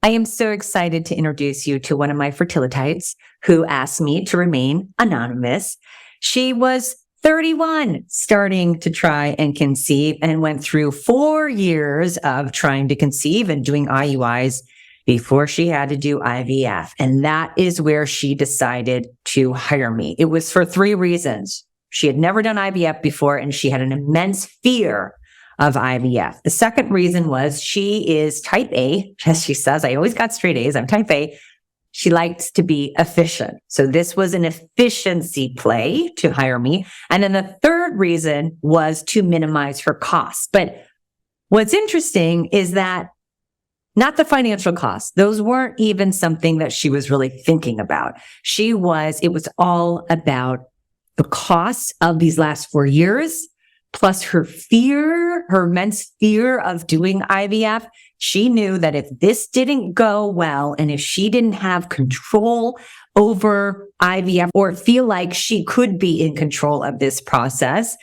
I am so excited to introduce you to one of my fertilities who asked me to remain anonymous. She was 31, starting to try and conceive, and went through 4 years of trying to conceive and doing IUIs before she had to do IVF. And that is where she decided to hire me. It was for 3 reasons. She had never done IVF before, and she had an immense fear of IVF. The second reason was she is type A, as she says. I always got straight A's. I'm type A. She likes to be efficient. So this was an efficiency play to hire me. And then the third reason was to minimize her costs. But what's interesting is that not the financial costs. Those weren't even something that she was really thinking about. It was all about the costs of these last 4 years, plus her immense fear of doing IVF. She knew that if this didn't go well, and if she didn't have control over IVF or feel like she could be in control of this process,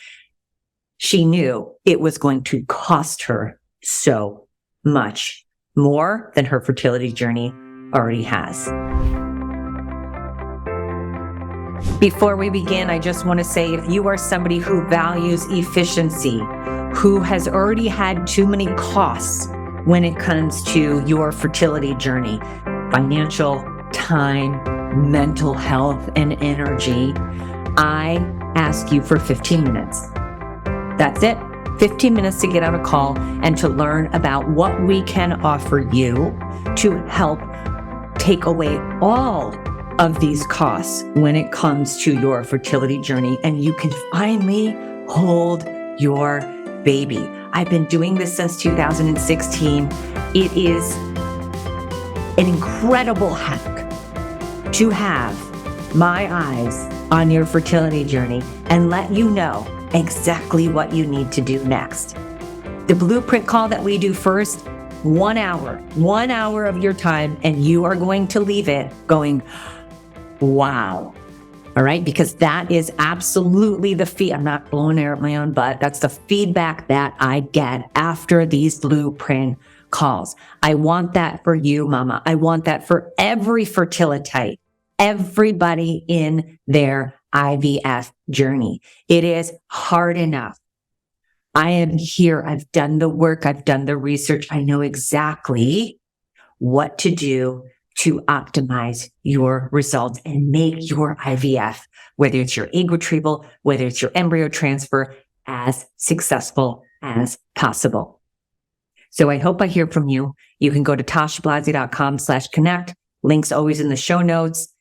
she knew it was going to cost her so much more than her fertility journey already has. Before we begin, I just want to say, if you are somebody who values efficiency, who has already had too many costs when it comes to your fertility journey, financial, time, mental health, and energy, I ask you for 15 minutes. That's it. 15 minutes to get on a call and to learn about what we can offer you to help take away all of these costs when it comes to your fertility journey, and you can finally hold your baby. I've been doing this since 2016. It is an incredible hack to have my eyes on your fertility journey and let you know exactly what you need to do next. The blueprint call that we do first, 1 hour of your time, and you are going to leave it going, wow. All right. Because that is absolutely I'm not blowing air at my own butt. That's the feedback that I get after these blueprint calls. I want that for you, mama. I want that for every fertility, everybody in their IVF journey. It is hard enough. I am here. I've done the work. I've done the research. I know exactly what to do to optimize your results and make your IVF, whether it's your egg retrieval, whether it's your embryo transfer, as successful as possible. So I hope I hear from you. You can go to tashablasi.com/connect. Links always in the show notes.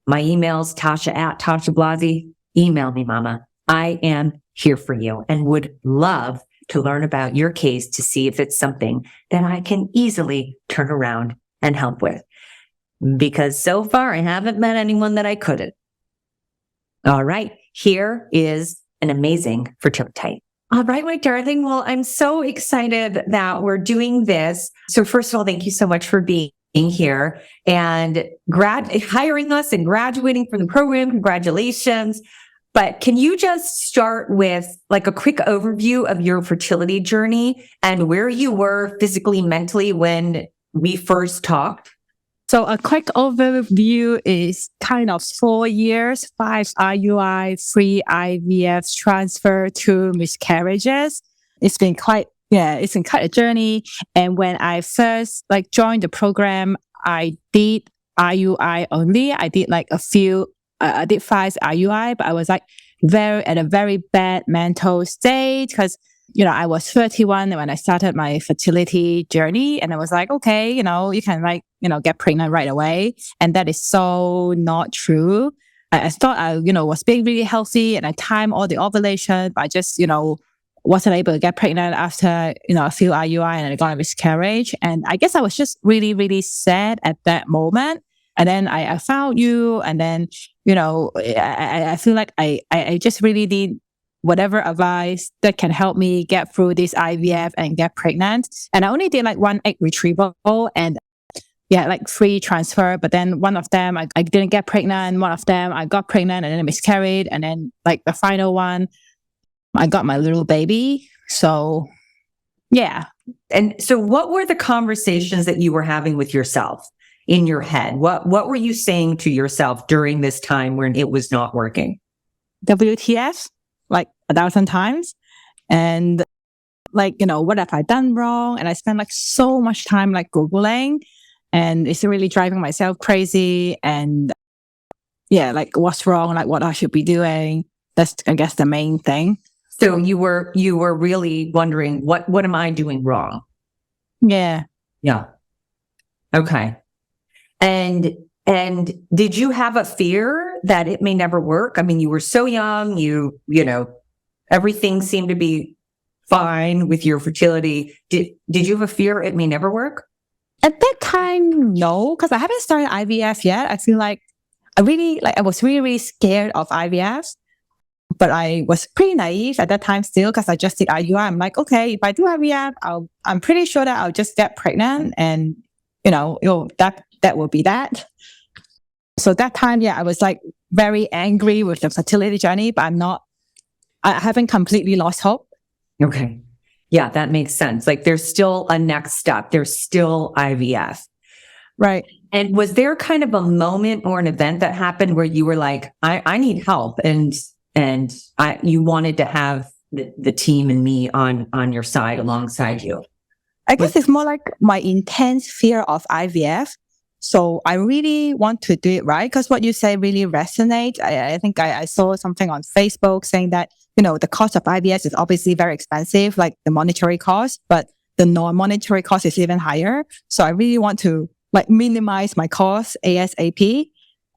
My email's tasha@tashablasi. Email me, mama. I am here for you and would love to learn about your case to see if it's something that I can easily turn around and help with. Because so far I haven't met anyone that I couldn't. All right. Here is an amazing fertility. All right, my darling. Well, I'm so excited that we're doing this. So first of all, thank you so much for being here and hiring us and graduating from the program. Congratulations. But can you just start with like a quick overview of your fertility journey and where you were physically, mentally when we first talked? So a quick overview is kind of 4 years, 5 IUI, 3 IVF transfer, 2 miscarriages. It's been quite a journey. And when I first joined the program, I did IUI only. I did I did 5 IUI, but I was at a very bad mental state because I was 31 when I started my fertility journey, and I was like, okay, you can get pregnant right away. And that is so not true. I thought I, was being really healthy and I timed all the ovulation, but I just, wasn't able to get pregnant after, a few IUI, and I got a miscarriage. And I guess I was just really, really sad at that moment. And then I found you, and then, I feel like I just really need whatever advice that can help me get through this IVF and get pregnant. And I only did 1 egg retrieval and 3 transfer, but then one of them I didn't get pregnant. One of them I got pregnant and then I miscarried. And then the final one, I got my little baby. So Yeah. And so what were the conversations that you were having with yourself in your head? What were you saying to yourself during this time when it was not working? WTF, like 1,000 times. And like, what have I done wrong? And I spent like so much time like Googling, and it's really driving myself crazy. And yeah, like what's wrong? Like what I should be doing. That's, I guess, the main thing. So you were really wondering, what am I doing wrong? Yeah. Yeah. Okay. And did you have a fear that it may never work? I mean, you were so young, you know, everything seemed to be fine with your fertility. Did you have a fear it may never work? At that time, no, because I haven't started IVF yet. I feel like I was really, really scared of IVF, but I was pretty naive at that time still, because I just did IUI. I'm like, okay, if I do IVF, I'm pretty sure that I'll just get pregnant, and that will be that. So that time, yeah, I was like very angry with the fertility journey, but I haven't completely lost hope. Okay. Yeah, that makes sense. Like there's still a next step. There's still IVF. Right. And was there kind of a moment or an event that happened where you were like, I need help, and you wanted to have the team and me on your side alongside you? I guess it's more like my intense fear of IVF. So I really want to do it right, because what you say really resonates. I think I saw something on Facebook saying that, the cost of IVF is obviously very expensive, like the monetary cost, but the non-monetary cost is even higher. So I really want to like minimize my costs ASAP,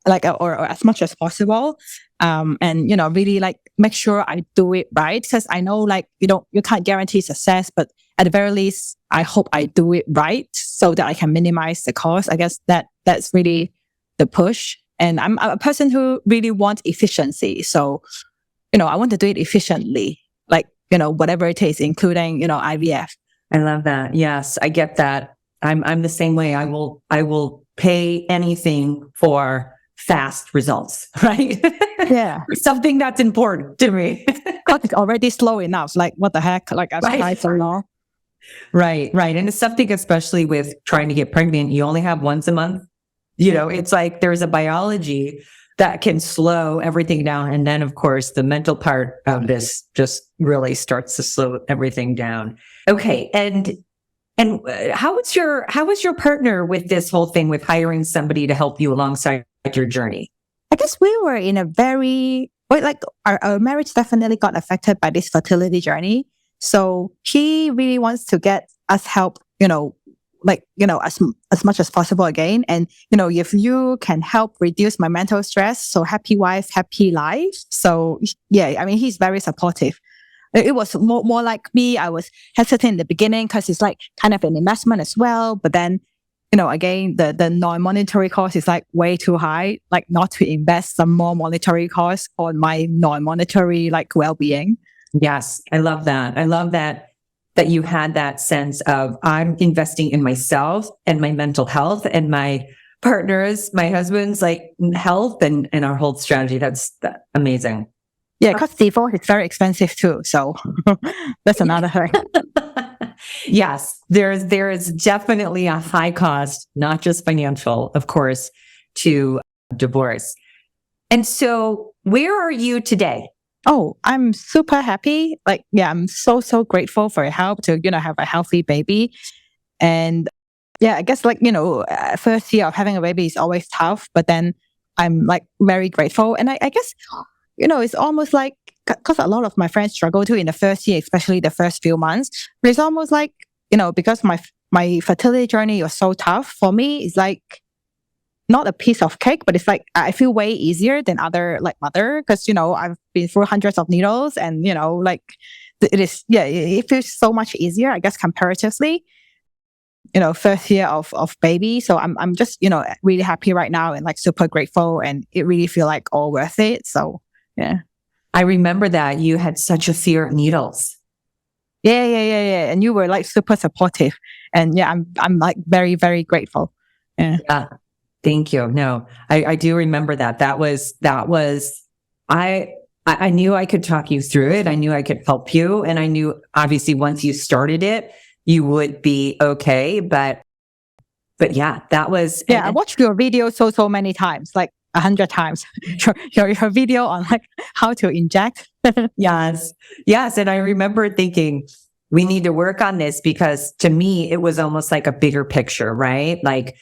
like, or as much as possible. And, really like make sure I do it right. Because I know like, you can't guarantee success, but at the very least, I hope I do it right so that I can minimize the cost. I guess that's really the push. And I'm a person who really wants efficiency. So, I want to do it efficiently, like, whatever it is, including, IVF. I love that. Yes, I get that. I'm the same way. I will pay anything for fast results, right? Yeah. Something that's important to me. God, it's already slow enough. Like, what the heck? Like, I've tried so long. Right. And it's something, especially with trying to get pregnant, you only have once a month. It's like there's a biology that can slow everything down. And then, of course, the mental part of this just really starts to slow everything down. Okay. And how was your partner with this whole thing, with hiring somebody to help you alongside your journey? I guess we were in a very, like, our marriage definitely got affected by this fertility journey. So he really wants to get us help, as much as possible again. And, if you can help reduce my mental stress, so happy wife, happy life. So yeah, I mean, he's very supportive. It was more like me. I was hesitant in the beginning because it's like kind of an investment as well. But then, again, the non-monetary cost is like way too high, like not to invest some more monetary costs on my non-monetary like well-being. Yes. I love that. I love that you had that sense of, I'm investing in myself and my mental health and my partner's, my husband's like health and our whole strategy. That's amazing. Yeah, because divorce is very expensive too. So that's another thing. Yes, there is definitely a high cost, not just financial, of course, to divorce. And so where are you today? Oh, I'm super happy. Like, yeah, I'm so grateful for your help to, have a healthy baby. And yeah, I guess like, first year of having a baby is always tough, but then I'm like very grateful. And I guess, it's almost like, because a lot of my friends struggle too in the first year, especially the first few months. But it's almost like, because my fertility journey was so tough, for me, it's like not a piece of cake, but it's like I feel way easier than other like mother, because I've been through hundreds of needles, and like it feels so much easier, I guess, comparatively. First year of baby, so I'm just really happy right now and like super grateful, and it really feel like all worth it. So yeah. I remember that you had such a fear of needles. Yeah. And you were like super supportive. And yeah, I'm like very, very grateful. Yeah. Thank you. No, I do remember that. That was, I knew I could talk you through it. I knew I could help you. And I knew obviously once you started it, you would be okay. But yeah, that was, I watched your video so many times, like 100 times. Your video on like how to inject. yes. Yes. And I remember thinking, we need to work on this, because to me, it was almost like a bigger picture, right? Like,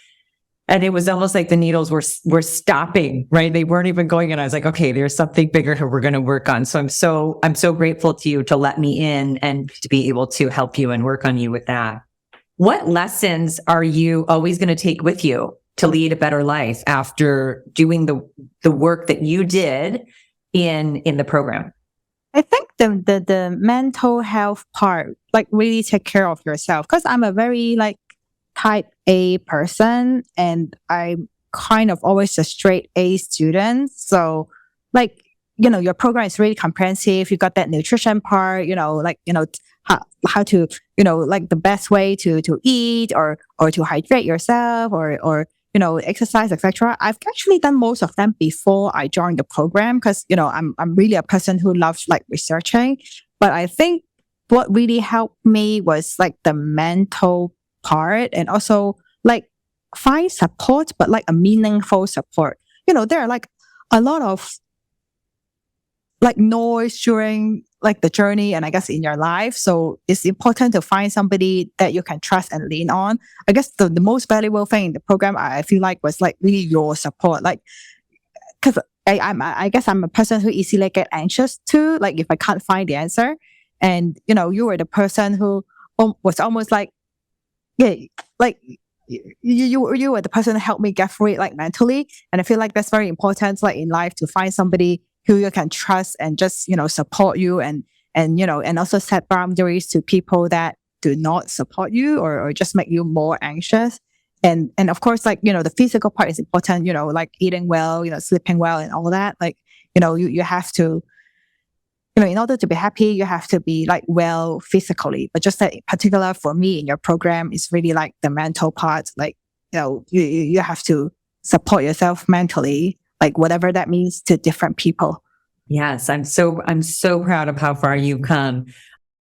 and it was almost like the needles were stopping, right? They weren't even going. And I was like, okay, there's something bigger here we're going to work on. So I'm so grateful to you to let me in and to be able to help you and work on you with that. What lessons are you always going to take with you to lead a better life after doing the work that you did in the program? I think the mental health part, like really take care of yourself. Cause I'm a very like type A person and I'm kind of always a straight A student. So like, your program is really comprehensive. You got that nutrition part, how to, like the best way to eat or to hydrate yourself or exercise, etc. I've actually done most of them before I joined the program because, I'm really a person who loves like researching. But I think what really helped me was like the mental part and also like find support, but like a meaningful support. There are like a lot of like noise during like the journey and I guess in your life. So it's important to find somebody that you can trust and lean on. I guess the most valuable thing in the program I feel like was like really your support. Like, cause I guess I'm a person who easily get anxious too. Like if I can't find the answer and, you were the person who was almost like, like you were the person who helped me get through it like mentally. And I feel like that's very important like in life to find somebody who you can trust and just, support you and also set boundaries to people that do not support you or just make you more anxious. And of course, like, the physical part is important, like eating well, sleeping well and all that. Like, you have to, in order to be happy, you have to be like well physically. But just that in particular for me in your program is really like the mental part. Like, you have to support yourself mentally, like whatever that means to different people. Yes, I'm so proud of how far you've come.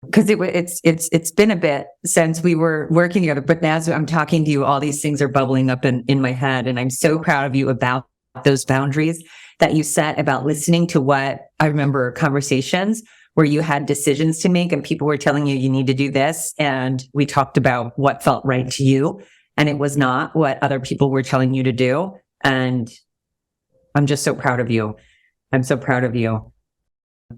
Because it's been a bit since we were working together, but as I'm talking to you, all these things are bubbling up in my head, and I'm so proud of you about those boundaries that you set about listening to what I remember conversations where you had decisions to make and people were telling you need to do this, and we talked about what felt right to you, and it was not what other people were telling you to do, and I'm just so proud of you. I'm so proud of you.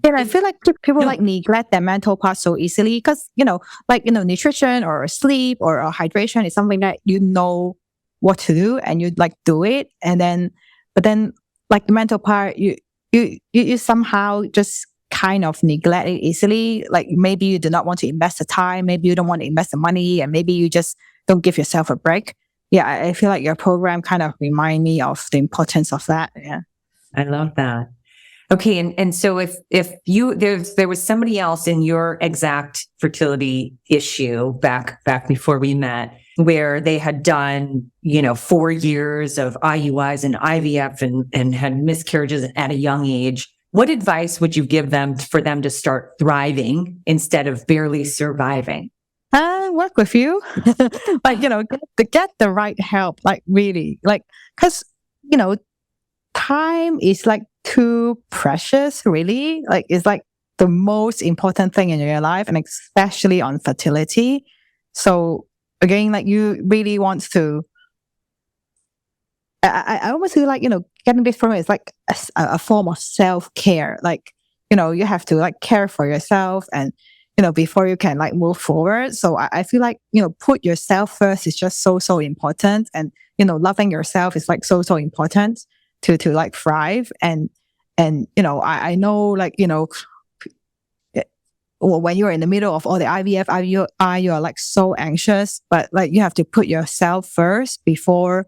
And I feel like people like neglect their mental part so easily because, nutrition or sleep or hydration is something that you know what to do and you like do it. But then like the mental part, you somehow just kind of neglect it easily. Like maybe you do not want to invest the time, maybe you don't want to invest the money, and maybe you just don't give yourself a break. Yeah, I feel like your program kind of remind me of the importance of that. Yeah. I love that. Okay. And so if there was somebody else in your exact fertility issue back before we met, where they had done, 4 years of IUIs and IVF and had miscarriages at a young age, what advice would you give them for them to start thriving instead of barely surviving? Work with you, like, to get the right help, like really, like, cause, time is like too precious, really. Like it's like the most important thing in your life and especially on fertility. So again, like you really want to, I almost feel like, getting this from it is like a form of self-care. Like, you have to like care for yourself and, before you can like move forward. So I feel like, put yourself first is just so important. And, loving yourself is like so important to like thrive. And, I know like, when you're in the middle of all the IVF, you are like so anxious, but like you have to put yourself first before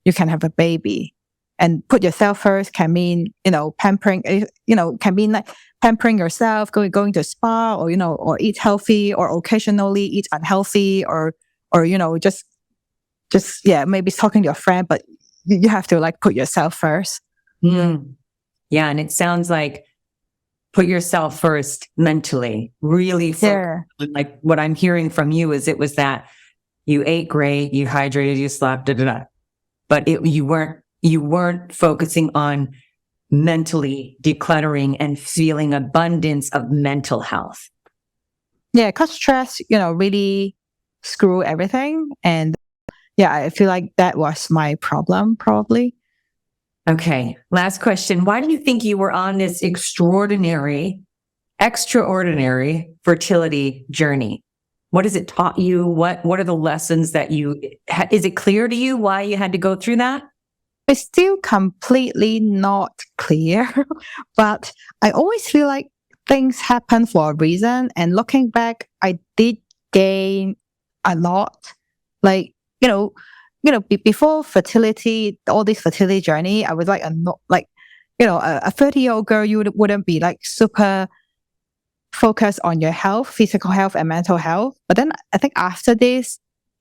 you can have a baby. And put yourself first can mean, pampering, can mean like pampering yourself, going to a spa or, or eat healthy or occasionally eat unhealthy or, just, yeah, maybe talking to your friend, but you have to like put yourself first. Yeah. And it sounds like put yourself first mentally, really focus. Yeah. Like what I'm hearing from you is it was that you ate great, you hydrated, you slept, but you weren't focusing on mentally decluttering and feeling abundance of mental health. Yeah, because stress, really screw everything. And yeah, I feel like that was my problem, probably. Okay. Last question. Why do you think you were on this extraordinary fertility journey? What has it taught you? What are the lessons that is it clear to you why you had to go through that? It's still completely not clear, but I always feel like things happen for a reason. And looking back, I did gain a lot. Like, before fertility, all this fertility journey, I was like, a 30-year-old girl, you wouldn't be like super focused on your health, physical health and mental health. But then I think after this,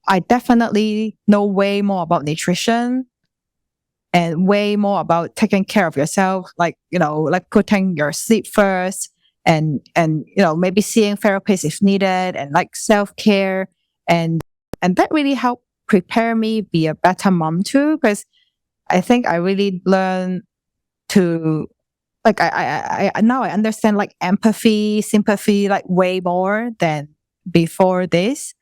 I definitely know way more about nutrition and way more about taking care of yourself, like putting your sleep first and maybe seeing therapists if needed, and like self-care. And that really helped prepare me be a better mom too, because I think I really learned to like, I now I understand like empathy, sympathy, like way more than before this.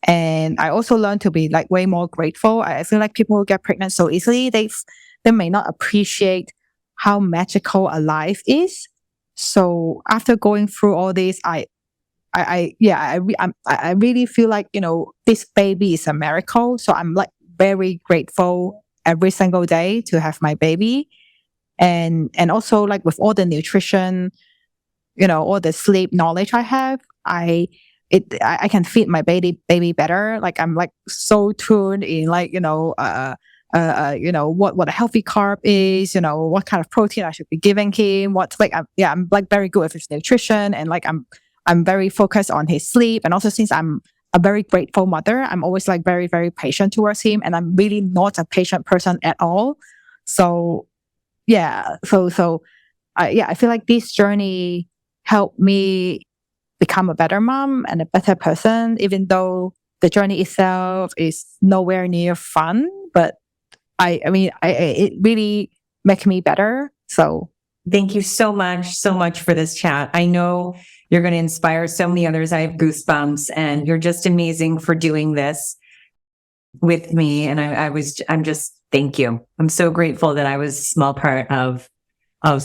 And I also learned to be like way more grateful. I feel like people who get pregnant so easily, they may not appreciate how magical a life is. So after going through all this, I really feel like, this baby is a miracle. So I'm like very grateful every single day to have my baby. And also like with all the nutrition, all the sleep knowledge I have, I can feed my baby better. Like I'm like so tuned in like, what a healthy carb is, what kind of protein I should be giving him, I'm like very good with his nutrition, and like I'm very focused on his sleep. And also since I'm a very grateful mother, I'm always like very, very patient towards him, and I'm really not a patient person at all. So yeah, I feel like this journey helped me become a better mom and a better person, even though the journey itself is nowhere near fun. But it really makes me better. So thank you so much for this chat. I know you're going to inspire so many others. I have goosebumps, and you're just amazing for doing this with me. And I'm just, thank you. I'm so grateful that I was a small part of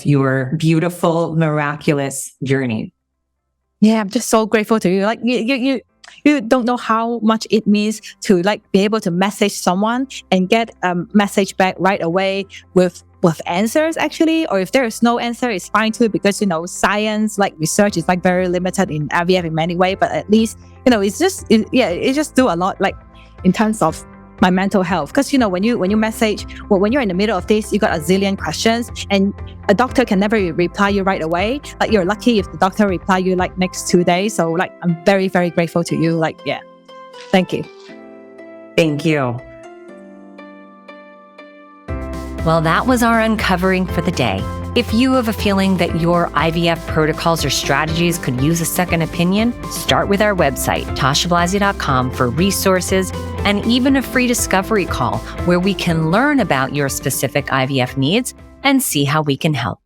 your beautiful, miraculous journey. Yeah, I'm just so grateful to you. Like you don't know how much it means to like be able to message someone and get a message back right away with answers actually. Or if there is no answer, it's fine too, because science, like research, is like very limited in IVF in many ways. But at least it just do a lot like in terms of my mental health. Because when you message, when you're in the middle of this, you got a zillion questions, and a doctor can never reply you right away. Like you're lucky if the doctor reply you like next 2 days. So like I'm very, very grateful to you. Like, yeah, thank you. Thank you. Well, that was our uncovering for the day. If you have a feeling that your IVF protocols or strategies could use a second opinion, start with our website, tashablasi.com, for resources and even a free discovery call where we can learn about your specific IVF needs and see how we can help.